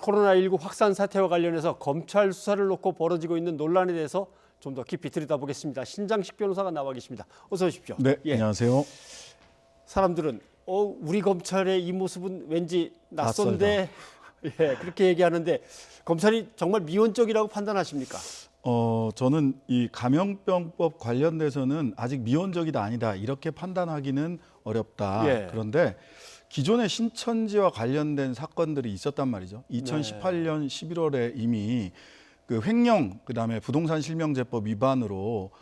코로나19 확산 사태와 관련해서 검찰 수사를 놓고 벌어지고 있는 논란에 대해서 좀 더 깊이 들여다보겠습니다. 신장식 변호사가 나와 계십니다. 어서 오십시오. 네, 예. 안녕하세요. 사람들은 우리 검찰의 이 모습은 왠지 낯선데 예, 그렇게 얘기하는데 검찰이 정말 미온적이라고 판단하십니까? 저는 이 감염병법 관련돼서는 아직 미온적이다 아니다 이렇게 판단하기는 어렵다. 예. 그런데 기존의 신천지와 관련된 사건들이 있었단 말이죠. 2018년 11월에 이미 그 횡령 그다음에 부동산 실명제법 위반으로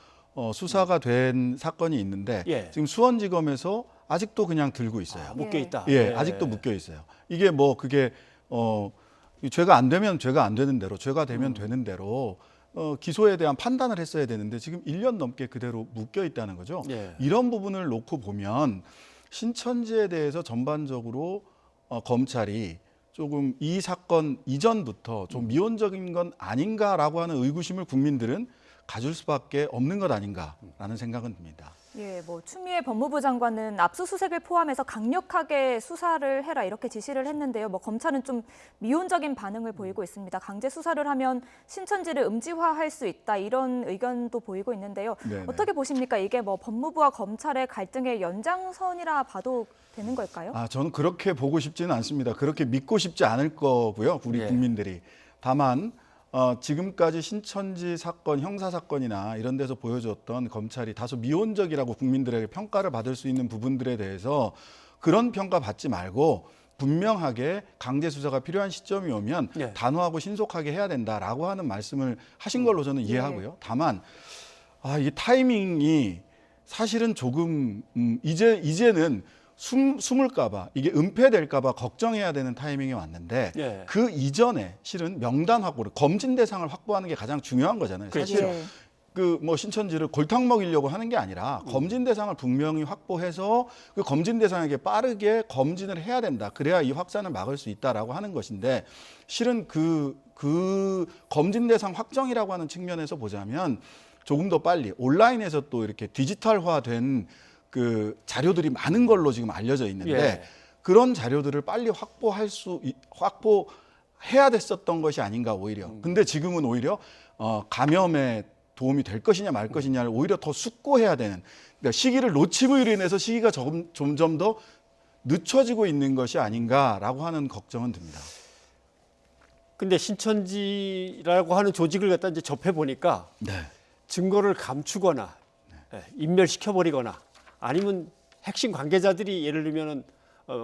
수사가 된 사건이 있는데 예. 지금 수원지검에서 아직도 그냥 들고 있어요. 묶여 있다. 예, 아직도 묶여 있어요. 이게 뭐 그게 죄가 안 되면 죄가 안 되는 대로, 죄가 되면 되는 대로 기소에 대한 판단을 했어야 되는데 지금 1년 넘게 그대로 묶여 있다는 거죠. 예. 이런 부분을 놓고 보면 신천지에 대해서 전반적으로 검찰이 조금 이 사건 이전부터 좀 미온적인 건 아닌가라고 하는 의구심을 국민들은 가질 수밖에 없는 것 아닌가라는 생각은 듭니다. 예, 뭐 추미애 법무부 장관은 압수수색을 포함해서 강력하게 수사를 해라 이렇게 지시를 했는데요. 뭐 검찰은 좀 미온적인 반응을 보이고 있습니다. 강제 수사를 하면 신천지를 음지화할 수 있다 이런 의견도 보이고 있는데요. 네네. 어떻게 보십니까? 이게 뭐 법무부와 검찰의 갈등의 연장선이라 봐도 되는 걸까요? 저는 그렇게 보고 싶지는 않습니다. 그렇게 믿고 싶지 않을 거고요, 우리 예. 국민들이. 다만 지금까지 신천지 사건, 형사 사건이나 이런 데서 보여줬던 검찰이 다소 미온적이라고 국민들에게 평가를 받을 수 있는 부분들에 대해서 그런 평가 받지 말고 분명하게 강제 수사가 필요한 시점이 오면 예. 단호하고 신속하게 해야 된다라고 하는 말씀을 하신 걸로 저는 이해하고요. 다만 이 타이밍이 사실은 조금 이제는 숨을까봐 이게 은폐될까봐 걱정해야 되는 타이밍이 왔는데 예. 그 이전에 실은 명단 확보를 검진 대상을 확보하는 게 가장 중요한 거잖아요. 그렇죠. 사실 예. 그 뭐 신천지를 골탕 먹이려고 하는 게 아니라 검진 대상을 분명히 확보해서 그 검진 대상에게 빠르게 검진을 해야 된다. 그래야 이 확산을 막을 수 있다라고 하는 것인데 실은 그 검진 대상 확정이라고 하는 측면에서 보자면 조금 더 빨리 온라인에서 또 이렇게 디지털화된 그 자료들이 많은 걸로 지금 알려져 있는데 예. 그런 자료들을 빨리 확보해야 됐었던 것이 아닌가 오히려. 근데 지금은 오히려 감염에 도움이 될 것이냐 말 것이냐를 오히려 더 숙고해야 되는, 그러니까 시기를 놓침으로 인해서 시기가 점점 더 늦춰지고 있는 것이 아닌가라고 하는 걱정은 듭니다. 근데 신천지라고 하는 조직을 갖다 이제 접해 보니까 네. 증거를 감추거나 예, 인멸시켜 버리거나 아니면 핵심 관계자들이 예를 들면은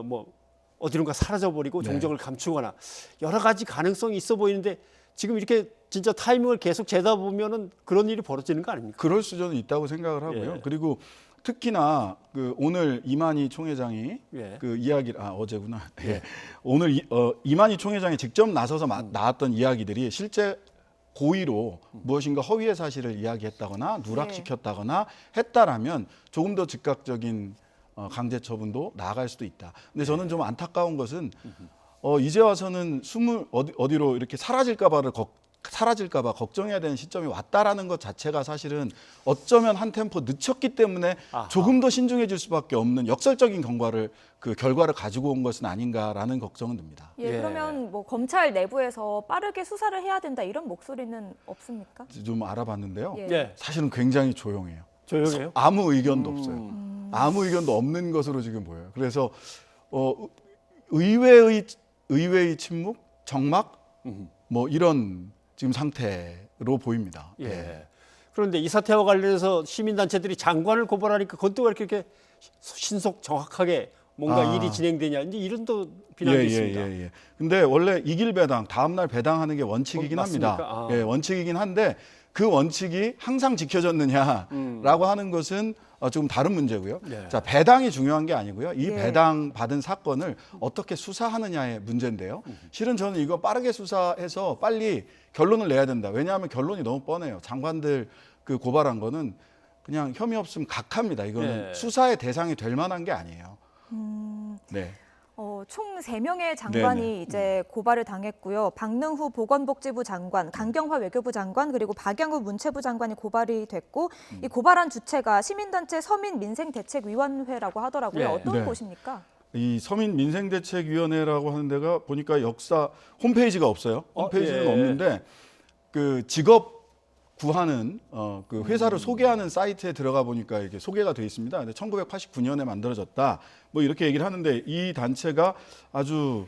뭐 어디론가 사라져 버리고 네. 종적을 감추거나 여러 가지 가능성이 있어 보이는데 지금 이렇게 진짜 타이밍을 계속 재다 보면은 그런 일이 벌어지는 거 아닙니까? 그럴 수저는 있다고 생각을 하고요. 예. 그리고 특히나 그 오늘 이만희 총회장이 예. 그 이야기를 어제구나. 예. 오늘 이만희 총회장이 직접 나서서 나왔던 이야기들이 실제 고의로 무엇인가 허위의 사실을 이야기했다거나 누락시켰다거나 했다라면 조금 더 즉각적인 강제 처분도 나아갈 수도 있다. 근데 저는 좀 안타까운 것은 이제 와서는 어디로 이렇게 사라질까봐 걱정해야 되는 시점이 왔다라는 것 자체가 사실은 어쩌면 한 템포 늦췄기 때문에 아하. 조금 더 신중해질 수밖에 없는 역설적인 결과를 가지고 온 것은 아닌가라는 걱정은 듭니다. 예, 예. 그러면 뭐 검찰 내부에서 빠르게 수사를 해야 된다 이런 목소리는 없습니까? 좀 알아봤는데요. 예. 예. 사실은 굉장히 조용해요. 조용해요? 아무 의견도 없어요. 아무 의견도 없는 것으로 지금 보여요. 그래서 의회의 침묵, 정막 뭐 이런 지금 상태로 보입니다. 예. 그런데 이 사태와 관련해서 시민단체들이 장관을 고발하니까 그것도 왜 이렇게 신속 정확하게 뭔가 일이 진행되냐 이제 이런 또 비난이 있습니다. 예. 근데 원래 이길 배당, 다음날 배당하는 게 원칙이긴 합니다. 맞습니까? 예, 원칙이긴 한데 그 원칙이 항상 지켜졌느냐라고 하는 것은 조금 다른 문제고요. 예. 자, 배당이 중요한 게 아니고요. 이 예. 배당 받은 사건을 어떻게 수사하느냐의 문제인데요. 실은 저는 이거 빠르게 수사해서 빨리 결론을 내야 된다. 왜냐하면 결론이 너무 뻔해요. 장관들 그 고발한 거는 그냥 혐의 없음 각하입니다. 이거는 예. 수사의 대상이 될 만한 게 아니에요. 네. 총 3명의 장관이 네네. 이제 고발을 당했고요. 박능후 보건복지부 장관, 강경화 외교부 장관, 그리고 박양우 문체부 장관이 고발이 됐고 이 고발한 주체가 시민단체 서민민생대책위원회라고 하더라고요. 네. 어떤 네. 곳입니까? 이 서민민생대책위원회라고 하는 데가 보니까 역사 홈페이지가 없어요. 홈페이지는 예. 없는데 그 직업 구하는 그 회사를 소개하는 사이트에 들어가 보니까 이게 소개가 돼 있습니다. 근데 1989년에 만들어졌다. 뭐 이렇게 얘기를 하는데 이 단체가 아주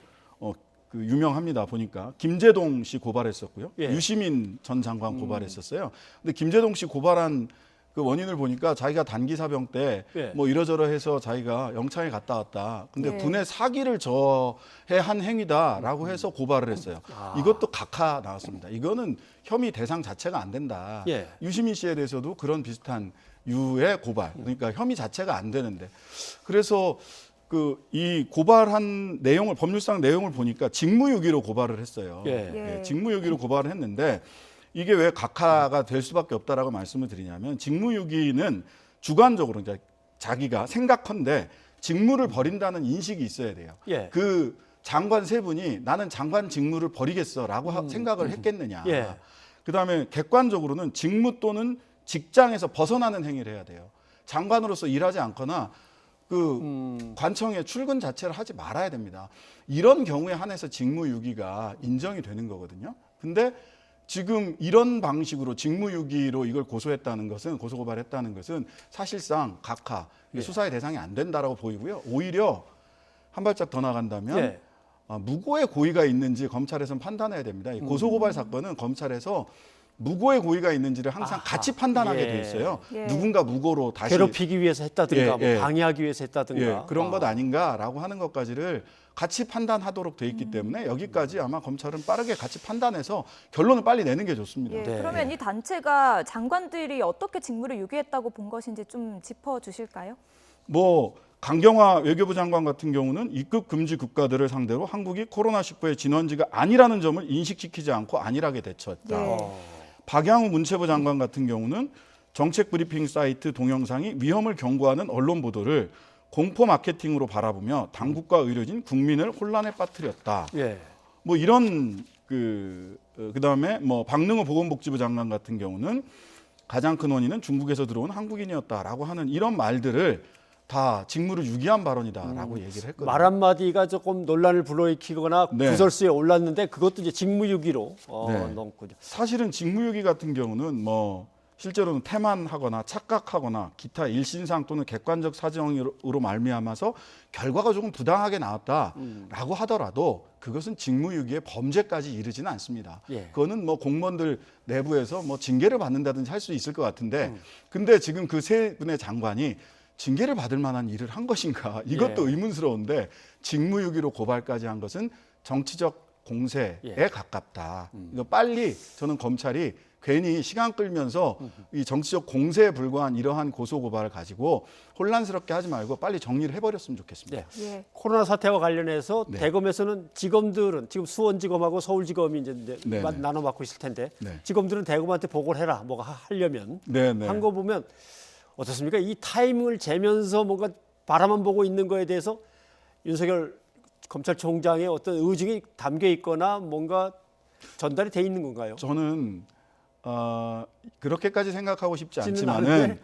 그 유명합니다. 보니까 김재동 씨 고발했었고요. 예. 유시민 전 장관 고발했었어요. 근데 김재동 씨 고발한 그 원인을 보니까 자기가 단기 사병 때 예. 뭐 이러저러해서 자기가 영창에 갔다 왔다. 근데 예. 군의 사기를 저해 한 행위다라고 해서 고발을 했어요. 이것도 각하 나왔습니다. 이거는 혐의 대상 자체가 안 된다. 예. 유시민 씨에 대해서도 그런 비슷한 유의 고발. 그러니까 혐의 자체가 안 되는데. 그래서 그 이 고발한 내용을 법률상 내용을 보니까 직무유기로 고발을 했어요. 예. 직무유기로 고발을 했는데 이게 왜 각하가 될 수밖에 없다라고 말씀을 드리냐면 직무유기는 주관적으로 이제 자기가 생각컨대 직무를 버린다는 인식이 있어야 돼요. 예. 그 장관 세 분이 나는 장관 직무를 버리겠어라고 생각을 했겠느냐. 예. 그다음에 객관적으로는 직무 또는 직장에서 벗어나는 행위를 해야 돼요. 장관으로서 일하지 않거나 그 관청에 출근 자체를 하지 말아야 됩니다. 이런 경우에 한해서 직무유기가 인정이 되는 거거든요. 근데 지금 이런 방식으로 직무유기로 이걸 고소했다는 것은 고소고발했다는 것은 사실상 각하 예. 수사의 대상이 안 된다라고 보이고요. 오히려 한 발짝 더 나간다면 예. 무고의 고의가 있는지 검찰에서는 판단해야 됩니다. 이 고소고발 사건은 검찰에서 무고의 고의가 있는지를 항상 아하. 같이 판단하게 예. 돼 있어요. 예. 누군가 무고로 다시 괴롭히기 위해서 했다든가 예, 예. 뭐 방해하기 위해서 했다든가 예, 그런 것 아닌가라고 하는 것까지를 같이 판단하도록 돼 있기 때문에 여기까지 아마 검찰은 빠르게 같이 판단해서 결론을 빨리 내는 게 좋습니다. 예, 네. 그러면 이 단체가 장관들이 어떻게 직무를 유기했다고 본 것인지 좀 짚어주실까요? 뭐 강경화 외교부 장관 같은 경우는 입국 금지 국가들을 상대로 한국이 코로나19의 진원지가 아니라는 점을 인식시키지 않고 안일하게 대처했다. 예. 박양우 문체부 장관 같은 경우는 정책 브리핑 사이트 동영상이 위험을 경고하는 언론 보도를 공포 마케팅으로 바라보며 당국과 의료진, 국민을 혼란에 빠뜨렸다. 예. 뭐 이런 그다음에 뭐 박능호 보건복지부 장관 같은 경우는 가장 큰 원인은 중국에서 들어온 한국인이었다라고 하는 이런 말들을 다 직무를 유기한 발언이다라고 얘기를 했거든요. 말 한마디가 조금 논란을 불러일으키거나 네. 구설수에 올랐는데 그것도 이제 직무유기로 네. 넣었군요. 사실은 직무유기 같은 경우는 뭐 실제로는 태만하거나 착각하거나 기타 일신상 또는 객관적 사정으로 말미암아서 결과가 조금 부당하게 나왔다라고 하더라도 그것은 직무유기의 범죄까지 이르지는 않습니다. 예. 그거는 뭐 공무원들 내부에서 뭐 징계를 받는다든지 할 수 있을 것 같은데 근데 지금 그 세 분의 장관이 징계를 받을 만한 일을 한 것인가 이것도 예. 의문스러운데 직무유기로 고발까지 한 것은 정치적 공세에 예. 가깝다. 이거 빨리 저는 검찰이 괜히 시간 끌면서 이 정치적 공세에 불과한 이러한 고소고발을 가지고 혼란스럽게 하지 말고 빨리 정리를 해버렸으면 좋겠습니다. 네. 예. 코로나 사태와 관련해서 네. 대검에서는 지검들은 지금 수원지검하고 서울지검이 이제 네, 네. 나눠 맡고 있을 텐데 네. 지검들은 대검한테 보고를 해라 뭐가 하려면 네, 네. 한 거 보면 어떻습니까? 이 타이밍을 재면서 뭔가 바라만 보고 있는 거에 대해서 윤석열 검찰총장의 어떤 의중이 담겨 있거나 뭔가 전달이 돼 있는 건가요? 저는 그렇게까지 생각하고 싶지 싶지는 않지만은 않은데,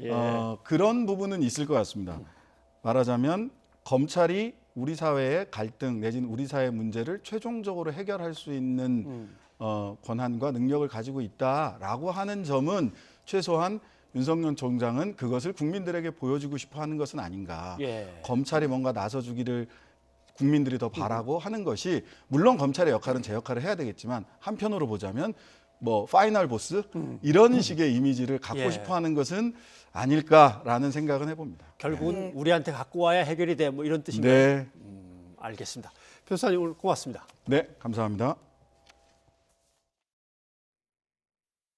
예. 그런 부분은 있을 것 같습니다. 말하자면 검찰이 우리 사회의 갈등 내지는 우리 사회의 문제를 최종적으로 해결할 수 있는 권한과 능력을 가지고 있다라고 하는 점은 최소한 윤석열 총장은 그것을 국민들에게 보여주고 싶어 하는 것은 아닌가. 예. 검찰이 뭔가 나서주기를 국민들이 더 바라고 하는 것이 물론 검찰의 역할은 제 역할을 해야 되겠지만 한편으로 보자면 뭐 파이널 보스 이런 식의 이미지를 갖고 예. 싶어 하는 것은 아닐까라는 생각은 해봅니다. 결국은 예. 우리한테 갖고 와야 해결이 돼 뭐 이런 뜻인가요? 네, 알겠습니다. 변호사님 오늘 고맙습니다. 네, 감사합니다.